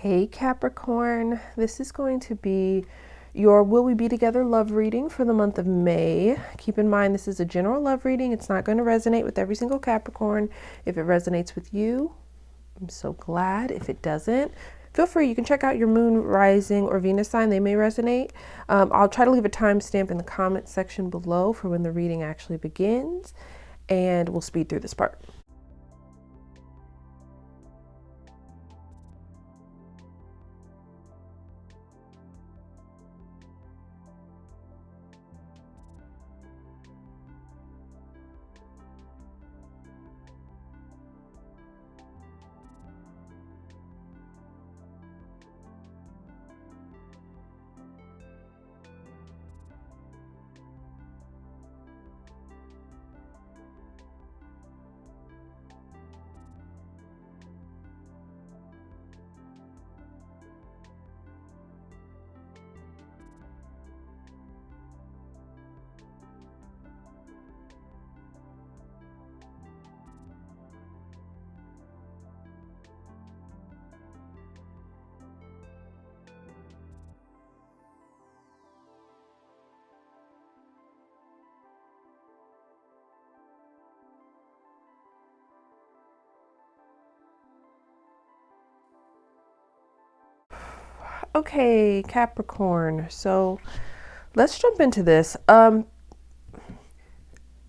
Hey Capricorn, this is going to be your Will We Be Together love reading for the month of May. Keep in mind this is a general love reading. It's not going to resonate with every single Capricorn. If it resonates with you, I'm so glad. If it doesn't, feel free. You can check out your moon, rising, or Venus sign. They may resonate. I'll try to leave a timestamp in the comment section below for when the reading actually begins, and we'll speed through this part. Okay, Capricorn. So let's jump into this.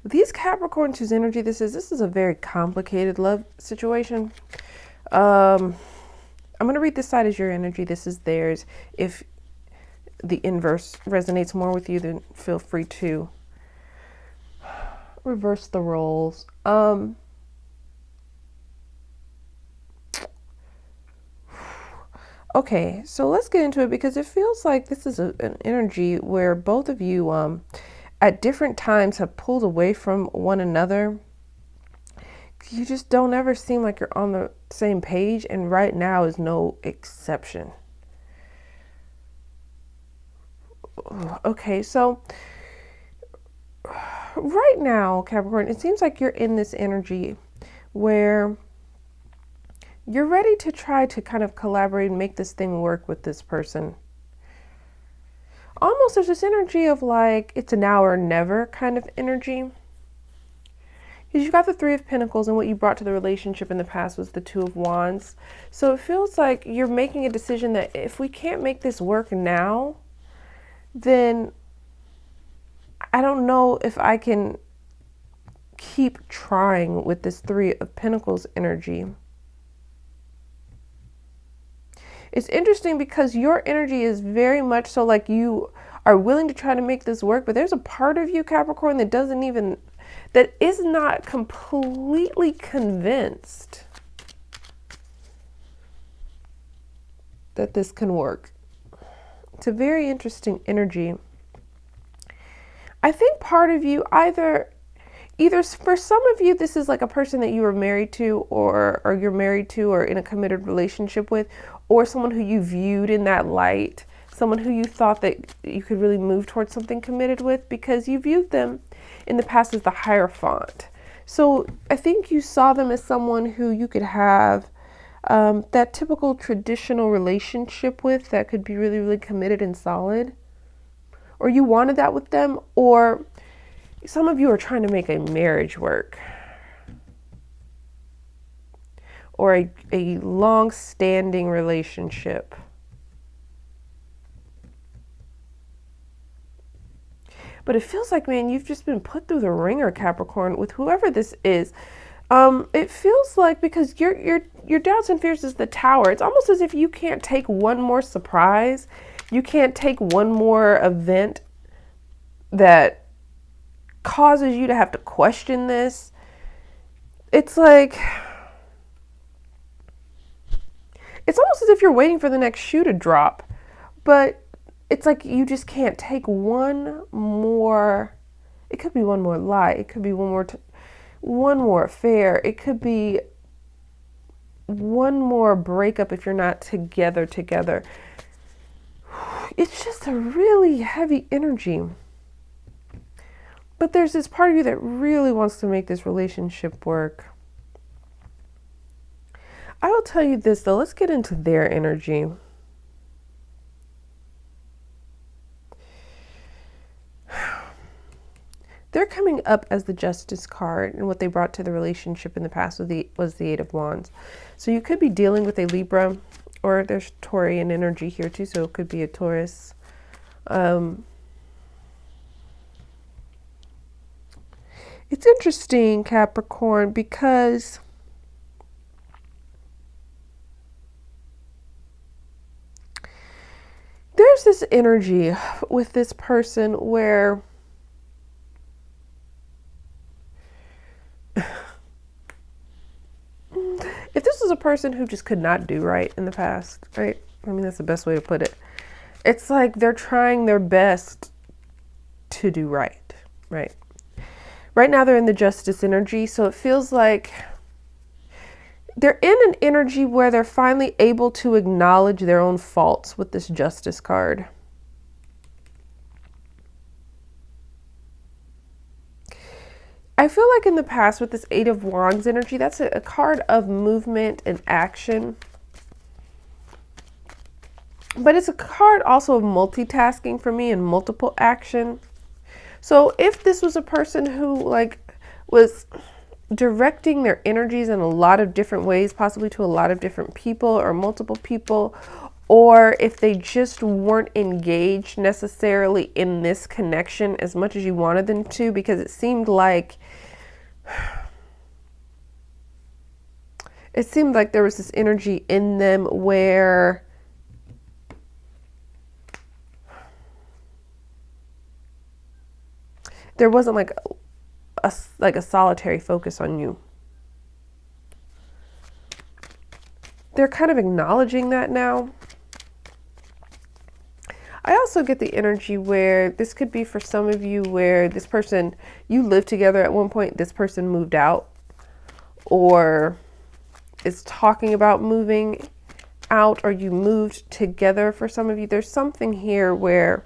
These Capricorns whose energy this is a very complicated love situation. I'm going to read this side as your energy. This is theirs. If the inverse resonates more with you, then feel free to reverse the roles. Okay, so let's get into it because it feels like this is an energy where both of you at different times have pulled away from one another. You just don't ever seem like you're on the same page, and right now is no exception. Okay, so right now, Capricorn, it seems like you're in this energy where you're ready to try to kind of collaborate and make this thing work with this person. Almost there's this energy of like, it's a now or never kind of energy. Because you got the Three of Pentacles, and what you brought to the relationship in the past was the Two of Wands. So it feels like you're making a decision that if we can't make this work now, then I don't know if I can keep trying with this Three of Pentacles energy. It's interesting because your energy is very much so like you are willing to try to make this work, but there's a part of you, Capricorn, that is not completely convinced that this can work. It's a very interesting energy. I think part of you either for some of you, this is like a person that you were married to or you're married to or in a committed relationship with, or someone who you viewed in that light, someone who you thought that you could really move towards something committed with because you viewed them in the past as the Hierophant. So I think you saw them as someone who you could have that typical traditional relationship with that could be really, really committed and solid. Or you wanted that with them, or some of you are trying to make a marriage work. Or a long-standing relationship. But it feels like, man, you've just been put through the ringer, Capricorn, with whoever this is. It feels like because your doubts and fears is the Tower. It's almost as if you can't take one more surprise. You can't take one more event that causes you to have to question this. It's like, it's almost as if you're waiting for the next shoe to drop, but it's like you just can't take one more. It could be one more lie. It could be one more affair. It could be one more breakup if you're not together. It's just a really heavy energy. But there's this part of you that really wants to make this relationship work. I will tell you this though, let's get into their energy. They're coming up as the Justice card, and what they brought to the relationship in the past was the Eight of Wands. So you could be dealing with a Libra, or there's Taurian energy here too, so it could be a Taurus. It's interesting, Capricorn, because there's this energy with this person where if this was a person who just could not do right in the past, right? I mean, that's the best way to put it. It's like they're trying their best to do right, right? Right now they're in the Justice energy, so it feels like they're in an energy where they're finally able to acknowledge their own faults with this Justice card. I feel like in the past with this Eight of Wands energy, that's a card of movement and action. But it's a card also of multitasking for me and multiple action. So if this was a person who like was directing their energies in a lot of different ways, possibly to a lot of different people or multiple people, or if they just weren't engaged necessarily in this connection as much as you wanted them to, because it seemed like there was this energy in them where there wasn't like a solitary focus on you. They're kind of acknowledging that now. I also get the energy where this could be for some of you where this person, you lived together at one point, this person moved out or is talking about moving out, or you moved together for some of you. There's something here where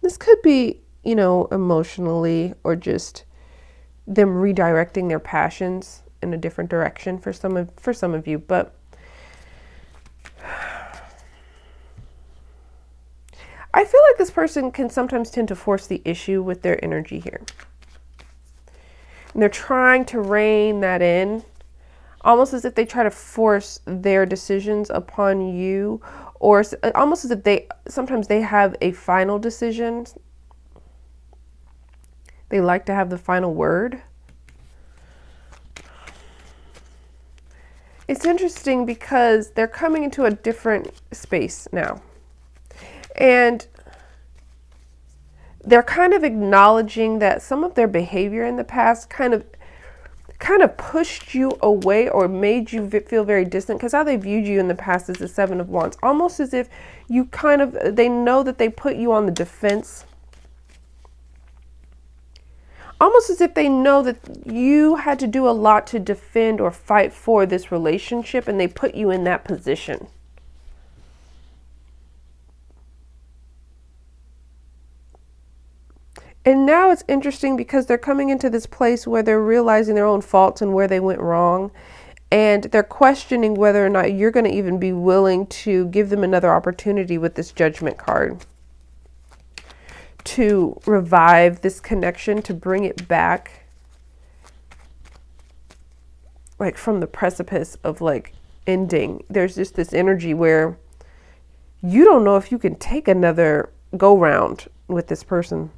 this could be, you know, emotionally or just them redirecting their passions in a different direction for some of you, but I feel like this person can sometimes tend to force the issue with their energy here. And they're trying to rein that in, almost as if they try to force their decisions upon you, or almost as if sometimes they have a final decision. They like to have the final word. It's interesting because they're coming into a different space now. And they're kind of acknowledging that some of their behavior in the past kind of pushed you away or made you feel very distant, because how they viewed you in the past is the Seven of Wands, almost as if they know that they put you on the defense, almost as if they know that you had to do a lot to defend or fight for this relationship, and they put you in that position. And now it's interesting because they're coming into this place where they're realizing their own faults and where they went wrong. And they're questioning whether or not you're going to even be willing to give them another opportunity with this Judgment card to revive this connection, to bring it back like from the precipice of like ending. There's just this energy where you don't know if you can take another go round with this person.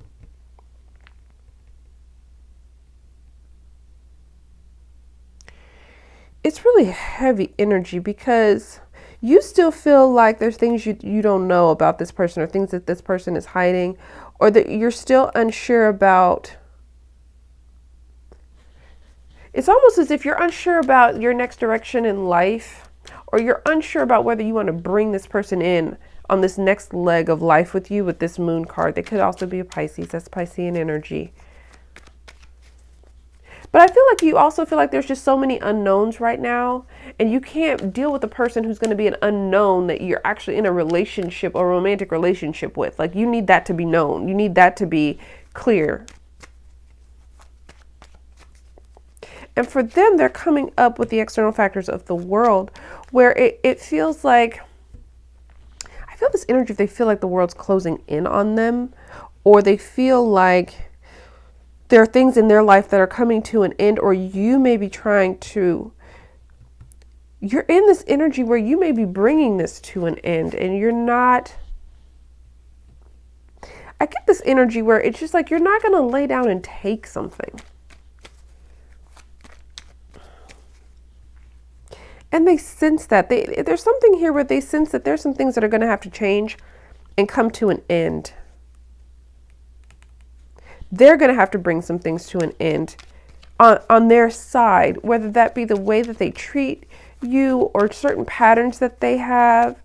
It's really heavy energy because you still feel like there's things you don't know about this person, or things that this person is hiding, or that you're still unsure about. It's almost as if you're unsure about your next direction in life, or you're unsure about whether you want to bring this person in on this next leg of life with you with this Moon card. They could also be a Pisces. That's Piscean energy. But I feel like you also feel like there's just so many unknowns right now, and you can't deal with a person who's going to be an unknown that you're actually in a relationship or romantic relationship with. Like, you need that to be known. You need that to be clear. And for them, they're coming up with the external factors of the world where it feels like, I feel this energy, they feel like the world's closing in on them, or they feel like there are things in their life that are coming to an end, or you may be trying to, you're in this energy where you may be bringing this to an end and you're not, I get this energy where it's just like, you're not going to lay down and take something. And they sense that. There's something here where they sense that there's some things that are going to have to change and come to an end. They're going to have to bring some things to an end on their side, whether that be the way that they treat you or certain patterns that they have,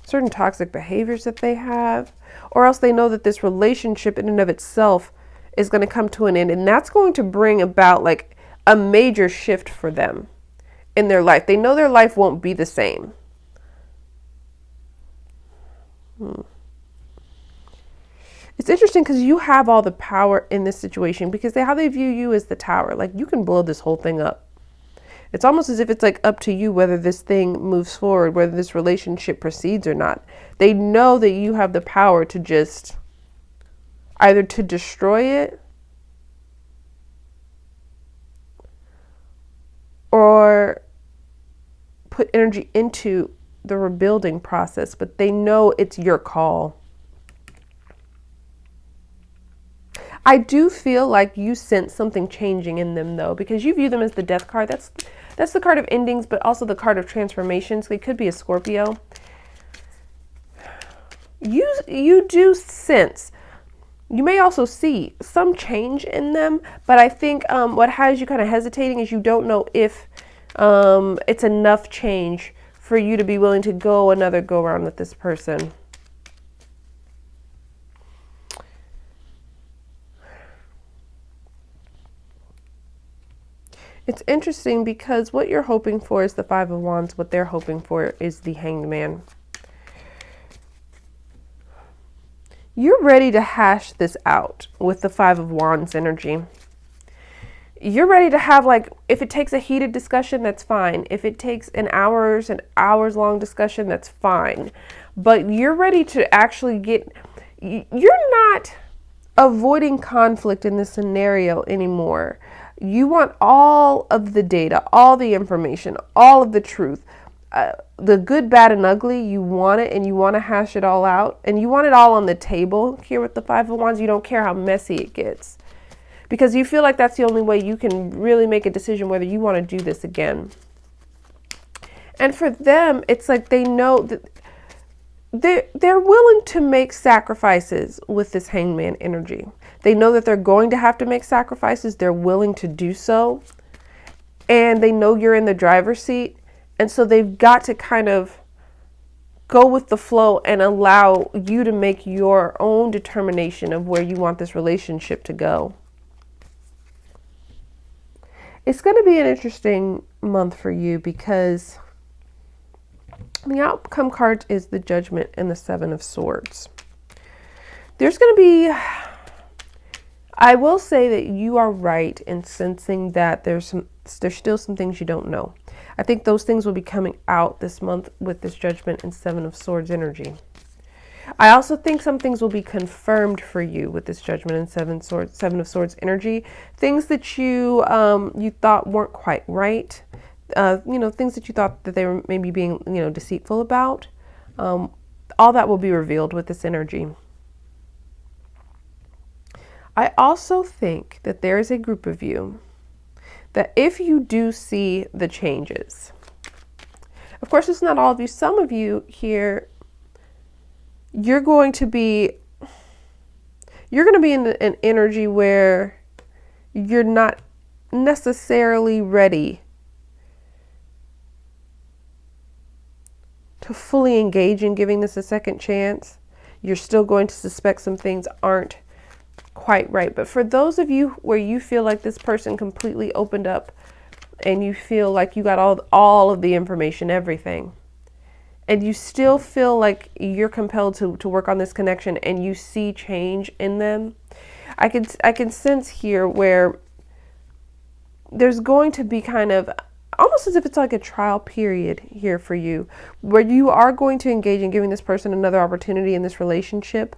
certain toxic behaviors that they have, or else they know that this relationship in and of itself is going to come to an end. And that's going to bring about like a major shift for them in their life. They know their life won't be the same. It's interesting because you have all the power in this situation, because how they view you is the tower. Like, you can blow this whole thing up. It's almost as if it's like up to you whether this thing moves forward, whether this relationship proceeds or not. They know that you have the power to just either to destroy it or put energy into the rebuilding process, but they know it's your call. I do feel like you sense something changing in them, though, because you view them as the death card. That's the card of endings, but also the card of transformations. They could be a Scorpio. You do sense, you may also see some change in them, but I think what has you kind of hesitating is you don't know if it's enough change for you to be willing to go another go around with this person. It's interesting because what you're hoping for is the Five of Wands. What they're hoping for is the Hanged Man. You're ready to hash this out with the Five of Wands energy. You're ready to have, like, if it takes a heated discussion, that's fine. If it takes an hours long discussion, that's fine. But you're ready to actually you're not avoiding conflict in this scenario anymore. You want all of the data, all the information, all of the truth, the good, bad, and ugly. You want it, and you want to hash it all out, and you want it all on the table. Here with the Five of Wands, you don't care how messy it gets, because you feel like that's the only way you can really make a decision whether you want to do this again. And for them, it's like they know that they're willing to make sacrifices with this Hangman energy. They know that they're going to have to make sacrifices. They're willing to do so. And they know you're in the driver's seat. And so they've got to kind of go with the flow and allow you to make your own determination of where you want this relationship to go. It's going to be an interesting month for you because the outcome card is the Judgment and the Seven of Swords. There's going to be, I will say that you are right in sensing that there's still some things you don't know. I think those things will be coming out this month with this Judgment and Seven of Swords energy. I also think some things will be confirmed for you with this Judgment and Seven of Swords energy. Things that you thought weren't quite right. Things that you thought that they were maybe being, deceitful about. All that will be revealed with this energy. I also think that there is a group of you that if you do see the changes, of course, it's not all of you. Some of you here, you're going to be in an energy where you're not necessarily ready to fully engage in giving this a second chance. You're still going to suspect some things aren't quite right. But for those of you where you feel like this person completely opened up and you feel like you got all of the information, everything, and you still feel like you're compelled to work on this connection and you see change in them, I can sense here where there's going to be kind of almost as if it's like a trial period here for you, where you are going to engage in giving this person another opportunity in this relationship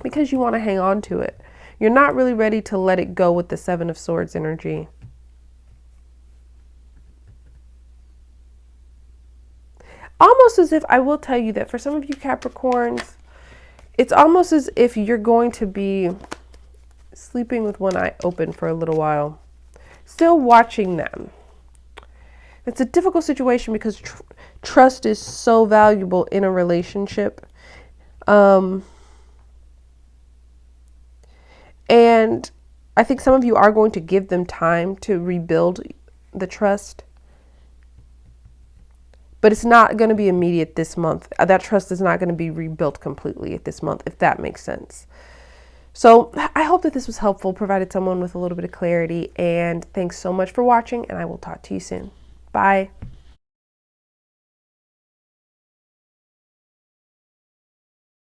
because you want to hang on to it. You're not really ready to let it go with the Seven of Swords energy. Almost as if, I will tell you that for some of you Capricorns, it's almost as if you're going to be sleeping with one eye open for a little while, still watching them. It's a difficult situation because trust is so valuable in a relationship. And I think some of you are going to give them time to rebuild the trust. But it's not going to be immediate this month. That trust is not going to be rebuilt completely this month, if that makes sense. So I hope that this was helpful, provided someone with a little bit of clarity. And thanks so much for watching, and I will talk to you soon. Bye.